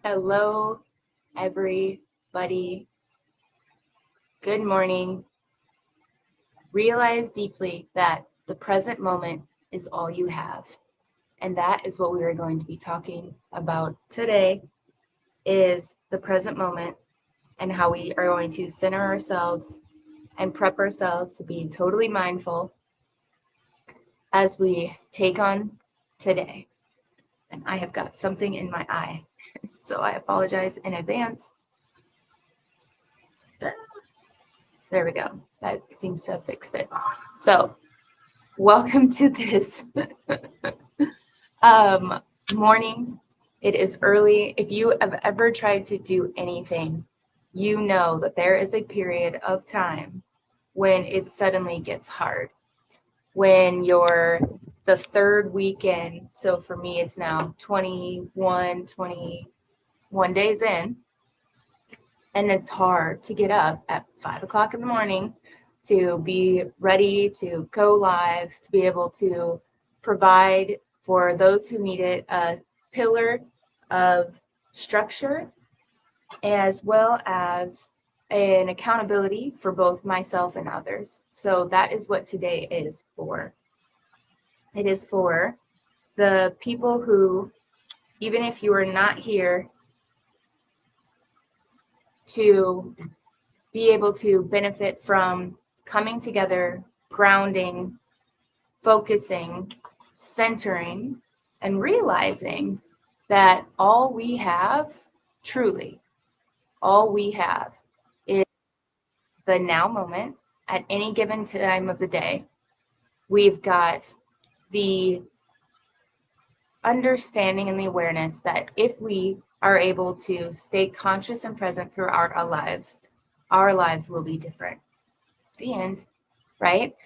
Hello, everybody. Good morning. Realize deeply that the present moment is all you have. And that is what we are going to be talking about today is the present moment and how we are going to center ourselves and prep ourselves to be totally mindful as we take on today. And I have got something in my eye, so I apologize in advance. There we go. That seems to have fixed it. So, welcome to this um, morning. It is early. If you have ever tried to do anything, you know that there is a period of time when it suddenly gets hard. When you're the third weekend, so for me, it's now 21 days in, and it's hard to get up at 5 o'clock in the morning to be ready to go live, to be able to provide for those who need it a pillar of structure as well as an accountability for both myself and others. So that is what today is for. It is for the people who, even if you are not here to be able to benefit from coming together, grounding, focusing, centering, and realizing that all we have, truly, all we have is the now moment at any given time of the day. We've got the understanding and the awareness that if we are able to stay conscious and present throughout our lives will be different. The end, right?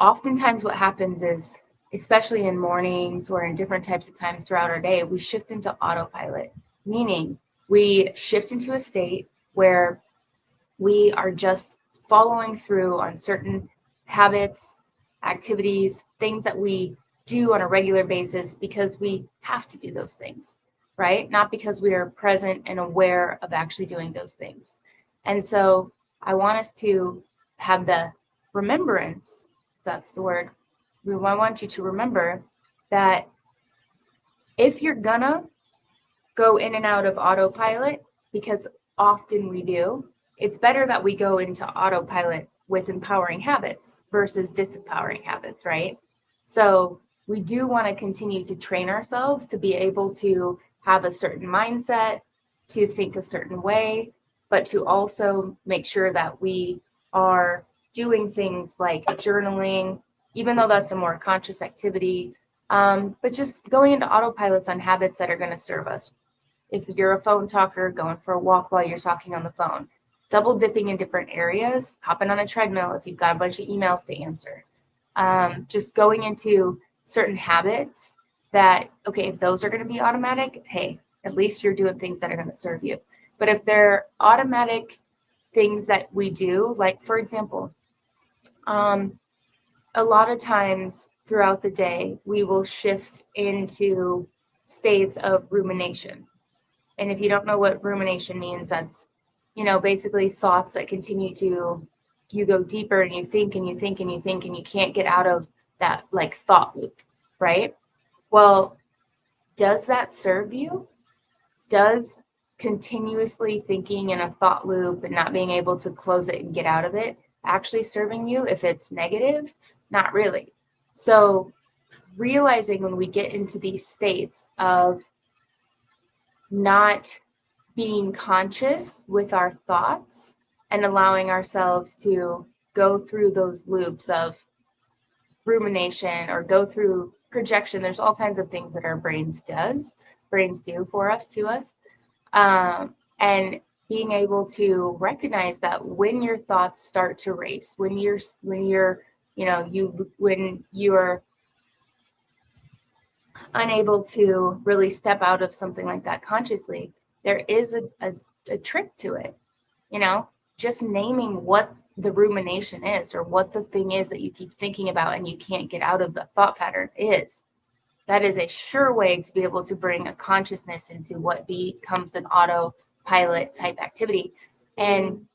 Oftentimes what happens is, especially in mornings or in different types of times throughout our day, we shift into autopilot, meaning we shift into a state where we are just following through on certain habits, activities, things that we do on a regular basis because we have to do those things, right? Not because we are present and aware of actually doing those things. And so I want us to have the remembrance, that's the word. I want you to remember that if you're gonna go in and out of autopilot, because often we do, it's better that we go into autopilot with empowering habits versus disempowering habits, right? So we do want to continue to train ourselves to be able to have a certain mindset, to think a certain way, but to also make sure that we are doing things like journaling, even though that's a more conscious activity, but just going into autopilots on habits that are going to serve us. If you're a phone talker, going for a walk while you're talking on the phone, double dipping in different areas, hopping on a treadmill if you've got a bunch of emails to answer, just going into certain habits that, okay, if those are going to be automatic, hey, at least you're doing things that are going to serve you. But if they're automatic things that we do, like for example, um, a lot of times throughout the day, we will shift into states of rumination. And if you don't know what rumination means, that's, basically thoughts that continue to, you go deeper and you think and you think and you think and you can't get out of that like thought loop, right? Well, does that serve you? Does continuously thinking in a thought loop and not being able to close it and get out of it actually serving you if it's negative? Not really. So realizing when we get into these states of not being conscious with our thoughts and allowing ourselves to go through those loops of rumination or go through projection. There's all kinds of things that our brains do for us, to us. And being able to recognize that when your thoughts start to race, when you're unable to really step out of something like that consciously, there is a trick to it. You know, just naming what the rumination is or what the thing is that you keep thinking about and you can't get out of the thought pattern is. that is a sure way to be able to bring a consciousness into what becomes an autopilot type activity and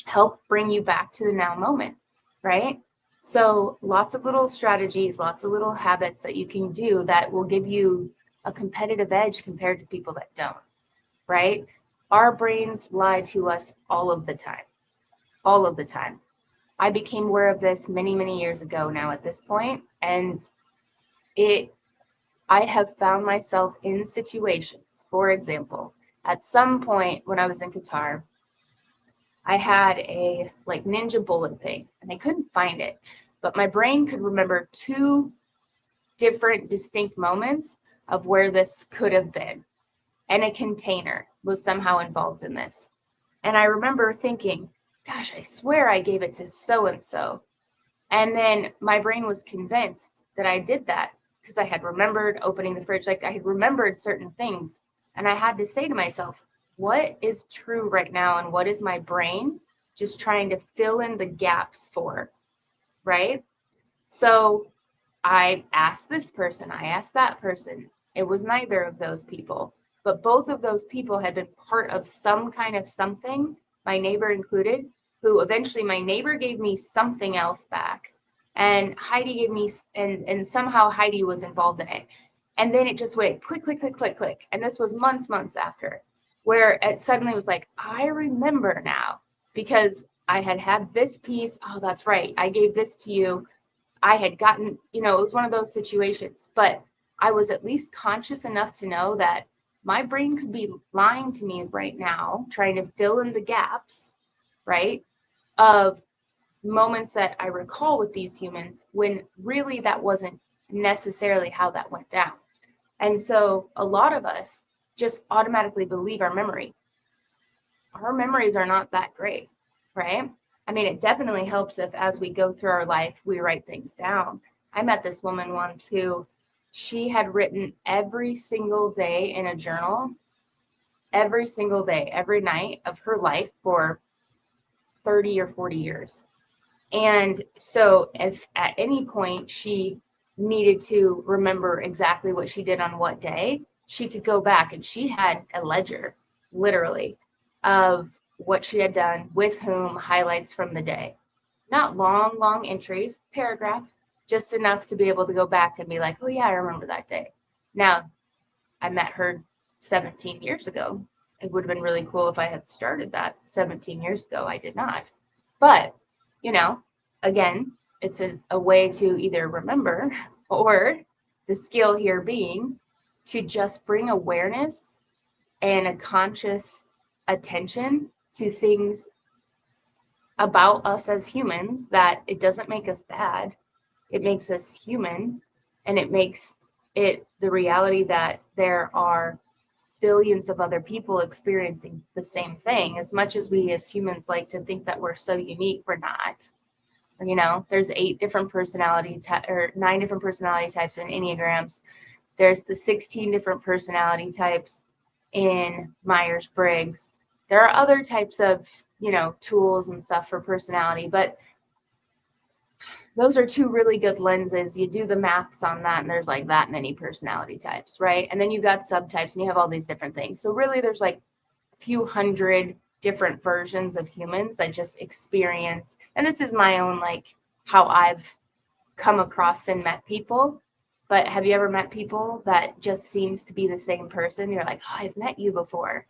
help bring you back to the now moment, right? So lots of little strategies, lots of little habits that you can do that will give you a competitive edge compared to people that don't, right? Our brains lie to us all of the time, all of the time. I became aware of this many, many years ago now at this point, and I have found myself in situations, for example, at some point when I was in Qatar, I had a like ninja bullet thing and I couldn't find it, but my brain could remember two different distinct moments of where this could have been. And a container was somehow involved in this. And I remember thinking, gosh, I swear I gave it to so and so. And then my brain was convinced that I did that because I had remembered opening the fridge, like I had remembered certain things. And I had to say to myself, what is true right now and what is my brain just trying to fill in the gaps for, right? So I asked this person, I asked that person. It was neither of those people, but both of those people had been part of some kind of something, my neighbor included, who eventually my neighbor gave me something else back. And Heidi gave me, and somehow Heidi was involved in it. And then it just went click, click, click, click, click. And this was months after, where it suddenly was like, I remember now because I had this piece. Oh, that's right. I gave this to you. I had gotten, it was one of those situations, but I was at least conscious enough to know that my brain could be lying to me right now, trying to fill in the gaps, right, of moments that I recall with these humans when really that wasn't necessarily how that went down. And so a lot of us just automatically believe our memory. Our memories are not that great, right? I mean, it definitely helps if as we go through our life, we write things down. I met this woman once who she had written every single day in a journal, every single day, every night of her life for 30 or 40 years. And so if at any point she needed to remember exactly what she did on what day, she could go back and she had a ledger, literally, of what she had done, with whom, highlights from the day. Not long, long entries, paragraph, just enough to be able to go back and be like, oh yeah, I remember that day. Now, I met her 17 years ago. It would have been really cool if I had started that 17 years ago. I did not. But, again, it's a way to either remember or the skill here being to just bring awareness and a conscious attention to things about us as humans, that it doesn't make us bad. It makes us human, and it makes it the reality that there are billions of other people experiencing the same thing. As much as we as humans like to think that we're so unique, we're not. There's 9 different personality types in Enneagrams. There's the 16 different personality types in Myers-Briggs. There are other types of, tools and stuff for personality, but those are 2 really good lenses. You do the maths on that, and there's like that many personality types, right? And then you've got subtypes, and you have all these different things. So really, there's like a few hundred different versions of humans that just experience. And this is my own, like, how I've come across and met people. But have you ever met people that just seems to be the same person? You're like, oh, I've met you before.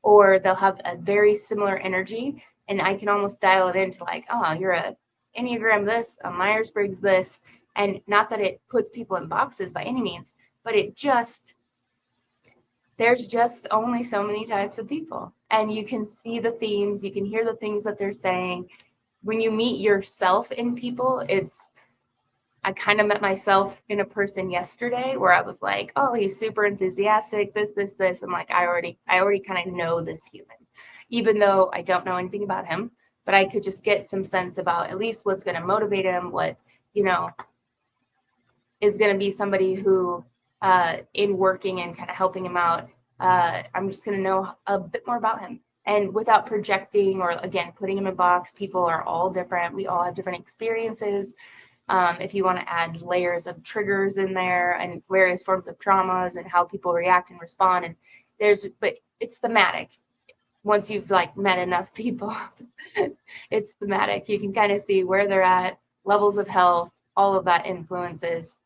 Or they'll have a very similar energy, and I can almost dial it into like, oh, you're a Enneagram this, a Myers-Briggs this. And not that it puts people in boxes by any means, but there's just only so many types of people. And you can see the themes, you can hear the things that they're saying. When you meet yourself in people, I kind of met myself in a person yesterday where I was like, oh, he's super enthusiastic, this. I'm like, I already kind of know this human, even though I don't know anything about him, but I could just get some sense about at least what's going to motivate him, what, is going to be somebody who, in working and kind of helping him out, I'm just going to know a bit more about him. And without projecting or, again, putting him in a box, people are all different. We all have different experiences. if you want to add layers of triggers in there and various forms of traumas and how people react and respond. And but it's thematic. Once you've like met enough people, it's thematic. You can kind of see where they're at, levels of health, all of that influences,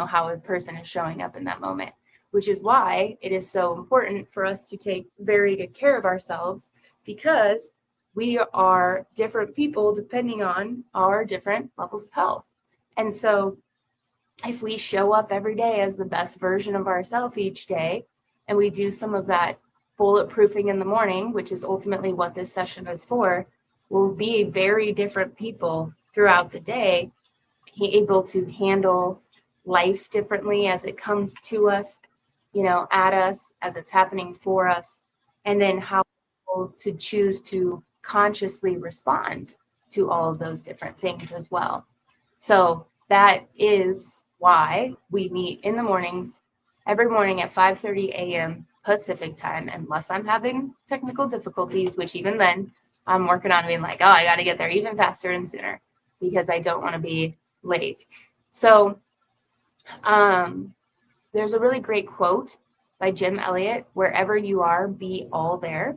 how a person is showing up in that moment, which is why it is so important for us to take very good care of ourselves, because we are different people depending on our different levels of health. And so if we show up every day as the best version of ourselves each day, and we do some of that bulletproofing in the morning, which is ultimately what this session is for, we'll be very different people throughout the day, able to handle life differently as it comes to us, at us, as it's happening for us, and then how to choose to consciously respond to all of those different things as well. So that is why we meet in the mornings, every morning at 5:30 a.m. Pacific time, unless I'm having technical difficulties, which even then I'm working on being like, oh, I got to get there even faster and sooner because I don't want to be late. So there's a really great quote by Jim Elliot, wherever you are, be all there.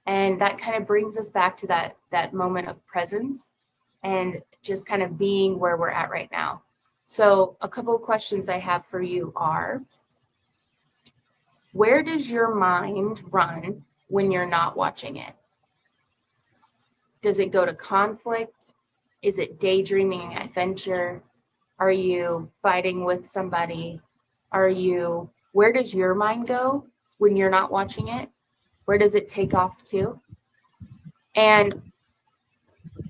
And that kind of brings us back to that moment of presence and just kind of being where we're at right now. So a couple of questions I have for you are, where does your mind run when you're not watching it? Does it go to conflict? Is it daydreaming, adventure? Are you fighting with somebody? Where does your mind go when you're not watching it? Where does it take off to? And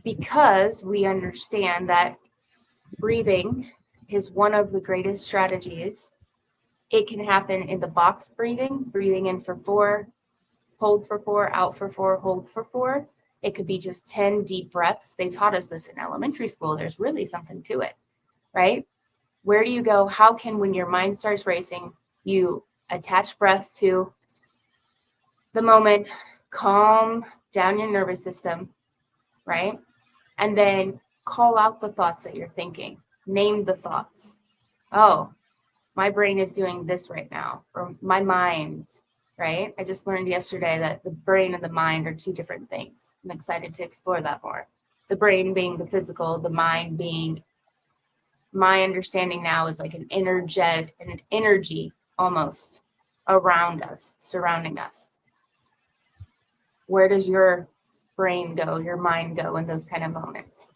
because we understand that breathing is one of the greatest strategies, it can happen in the box breathing in for 4, hold for 4, out for 4, hold for 4. It could be just 10 deep breaths. They taught us this in elementary school. There's really something to it, right? Where do you go? How can, when your mind starts racing, you attach breath to the moment, calm down your nervous system, right? And then call out the thoughts that you're thinking. Name the thoughts. Oh, my brain is doing this right now, or my mind, right? I just learned yesterday that the brain and the mind are 2 different things. I'm excited to explore that more. The brain being the physical, the mind being, my understanding now, is like an energy almost around us, surrounding us. Where does your brain go, your mind go in those kind of moments?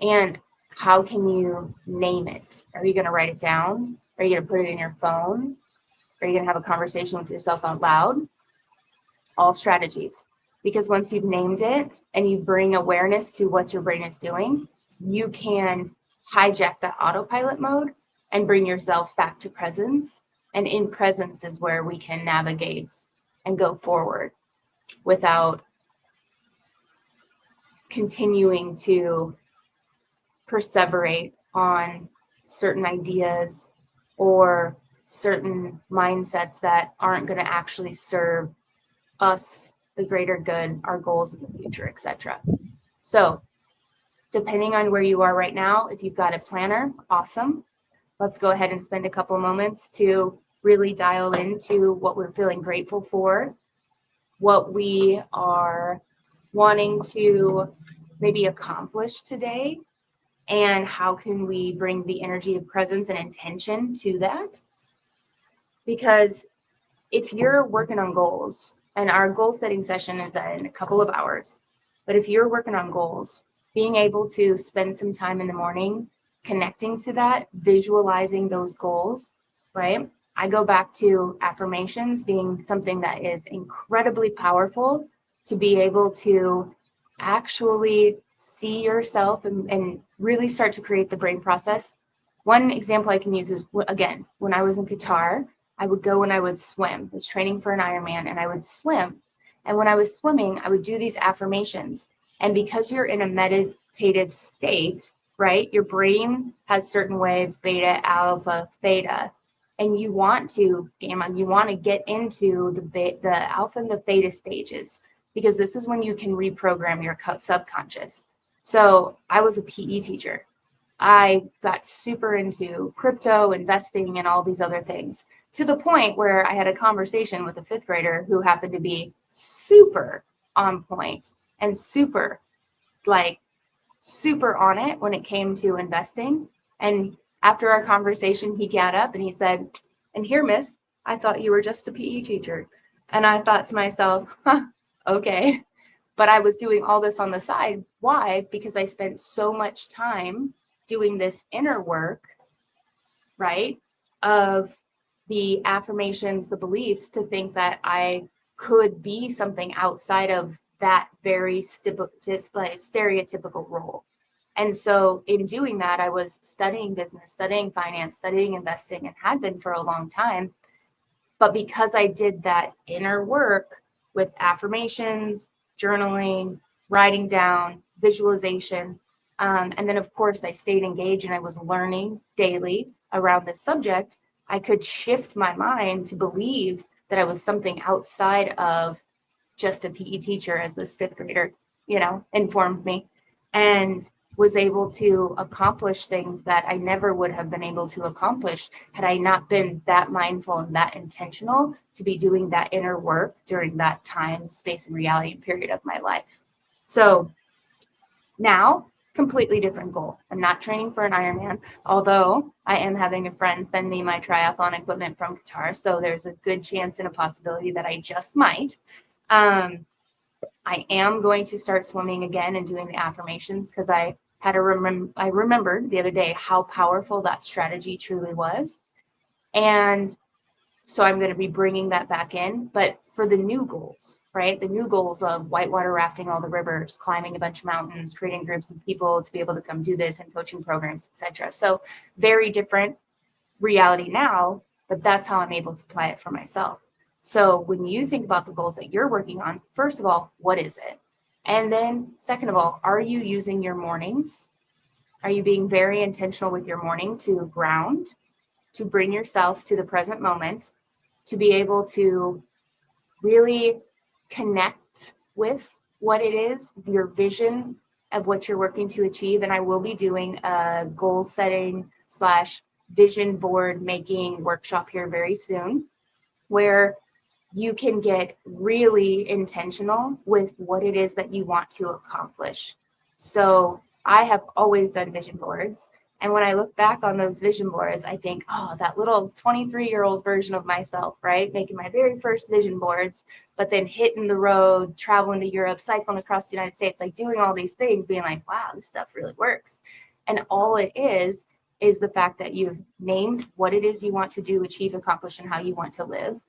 And how can you name it? Are you going to write it down? Are you going to put it in your phone? Are you going to have a conversation with yourself out loud? All strategies. Because once you've named it and you bring awareness to what your brain is doing, you can hijack the autopilot mode and bring yourself back to presence. And in presence is where we can navigate and go forward without continuing to perseverate on certain ideas or certain mindsets that aren't going to actually serve us, the greater good, our goals in the future, etc. So depending on where you are right now, if you've got a planner, awesome. Let's go ahead and spend a couple moments to really dial into what we're feeling grateful for, what we are wanting to maybe accomplish today, and how can we bring the energy of presence and intention to that. Because if you're working on goals, and our goal setting session is in a couple of hours, but if you're working on goals, being able to spend some time in the morning connecting to that, visualizing those goals, right? I go back to affirmations being something that is incredibly powerful to be able to actually see yourself and really start to create the brain process. One example I can use is, again, when I was in Qatar, I would go and I would swim. I was training for an Ironman and I would swim. And when I was swimming, I would do these affirmations. And because you're in a meditative state, right, your brain has certain waves, beta, alpha, theta, and you want to, gamma, you want to get into the alpha and the theta stages, because this is when you can reprogram your subconscious. So I was a PE teacher. I got super into crypto, investing, and all these other things, to the point where I had a conversation with a fifth grader who happened to be super on point and like super on it when it came to investing. And after our conversation, he got up and he said, "And here, miss, I thought you were just a PE teacher." And I thought to myself, huh, okay. But I was doing all this on the side. Why? Because I spent so much time doing this inner work, right? Of the affirmations, the beliefs, to think that I could be something outside of that very just like stereotypical role. And so in doing that, I was studying business, studying finance, studying investing, and had been for a long time. But because I did that inner work with affirmations, journaling, writing down, visualization, and then of course I stayed engaged and I was learning daily around this subject, I could shift my mind to believe that I was something outside of just a PE teacher, as this fifth grader, informed me, and was able to accomplish things that I never would have been able to accomplish had I not been that mindful and that intentional to be doing that inner work during that time, space, and reality period of my life. So now, completely different goal. I'm not training for an Ironman, although I am having a friend send me my triathlon equipment from Qatar. So there's a good chance and a possibility that I just might. I am going to start swimming again and doing the affirmations, because I remembered the other day how powerful that strategy truly was. And so I'm going to be bringing that back in, but for the new goals, right? The new goals of whitewater rafting all the rivers, climbing a bunch of mountains, creating groups of people to be able to come do this, and coaching programs, etc. So very different reality now, but that's how I'm able to apply it for myself. So when you think about the goals that you're working on, first of all, what is it? And then second of all, are you using your mornings? Are you being very intentional with your morning to ground, to bring yourself to the present moment, to be able to really connect with what it is, your vision of what you're working to achieve? And I will be doing a goal setting / vision board making workshop here very soon, where you can get really intentional with what it is that you want to accomplish. So I have always done vision boards. And when I look back on those vision boards, I think, oh, that little 23-year-old version of myself, right? Making my very first vision boards, but then hitting the road, traveling to Europe, cycling across the United States, like doing all these things, being like, wow, this stuff really works. And all it is the fact that you've named what it is you want to do, achieve, accomplish, and how you want to live.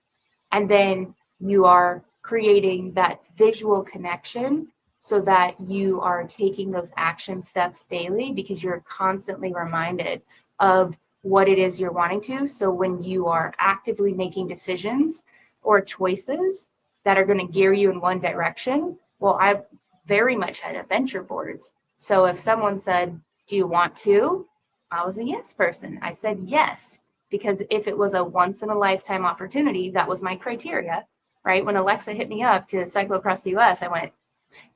And then you are creating that visual connection so that you are taking those action steps daily, because you're constantly reminded of what it is you're wanting to. So when you are actively making decisions or choices that are going to gear you in one direction, well, I very much had adventure boards. So if someone said, "Do you want to?" I was a yes person. I said yes, because if it was a once in a lifetime opportunity, that was my criteria, right? When Alexa hit me up to cycle across the US, I went,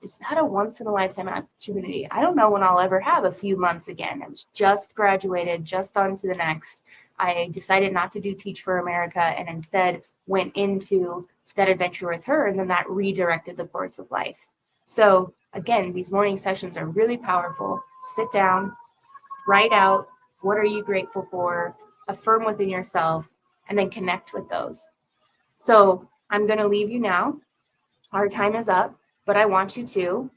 is that a once in a lifetime opportunity? I don't know when I'll ever have a few months again. I was just graduated, just on to the next. I decided not to do Teach for America and instead went into that adventure with her, and then that redirected the course of life. So again, these morning sessions are really powerful. Sit down, write out, what are you grateful for, affirm within yourself, and then connect with those. So I'm going to leave you now. Our time is up, but I want you to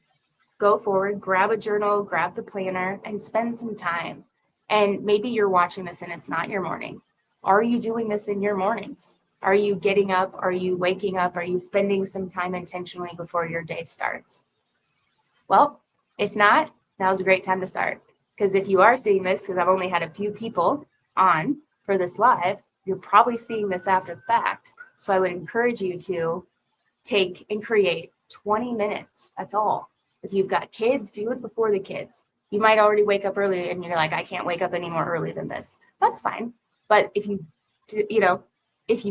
go forward, grab a journal, grab the planner, and spend some time. And maybe you're watching this and it's not your morning. Are you doing this in your mornings? Are you getting up? Are you waking up? Are you spending some time intentionally before your day starts? Well, if not, now's a great time to start. Because if you are seeing this, because I've only had a few people on for this live, you're probably seeing this after the fact. So I would encourage you to take and create 20 minutes. That's all. If you've got kids, do it before the kids. You might already wake up early and you're like, I can't wake up any more early than this. That's fine. But if you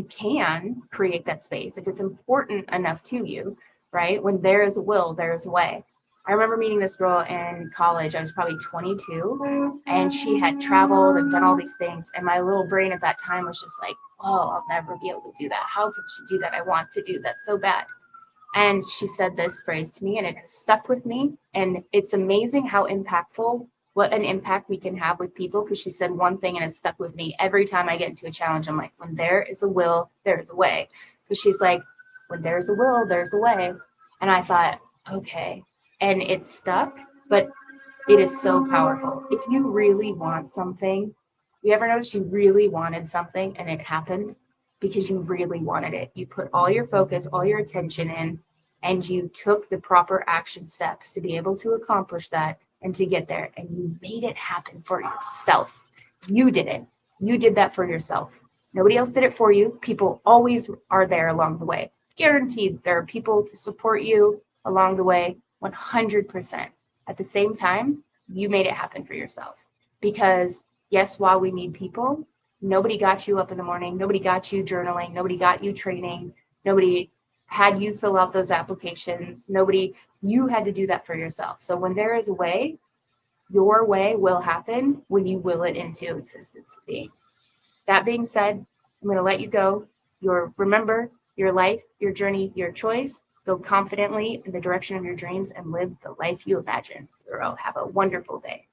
can create that space, if it's important enough to you, right? When there is a will, there is a way. I remember meeting this girl in college. I was probably 22, and she had traveled and done all these things. And my little brain at that time was just like, oh, I'll never be able to do that. How can she do that? I want to do that so bad. And she said this phrase to me, and it has stuck with me. And it's amazing how impactful, what an impact we can have with people. Because she said one thing, and it stuck with me every time I get into a challenge. I'm like, when there is a will, there is a way. Because she's like, when there's a will, there's a way. And I thought, okay. And it stuck, but it is so powerful. If you really want something, you ever notice you really wanted something and it happened because you really wanted it? You put all your focus, all your attention in, and you took the proper action steps to be able to accomplish that and to get there. And you made it happen for yourself. You did it. You did that for yourself. Nobody else did it for you. People always are there along the way. Guaranteed, there are people to support you along the way, 100%. At the same time, you made it happen for yourself. Because yes, while we need people, nobody got you up in the morning, nobody got you journaling, nobody got you training, nobody had you fill out those applications, you had to do that for yourself. So when there is a way, your way will happen when you will it into existence being. That being said, I'm going to let you go. Remember, your life, your journey, your choice. Go confidently in the direction of your dreams and live the life you imagine. Have a wonderful day.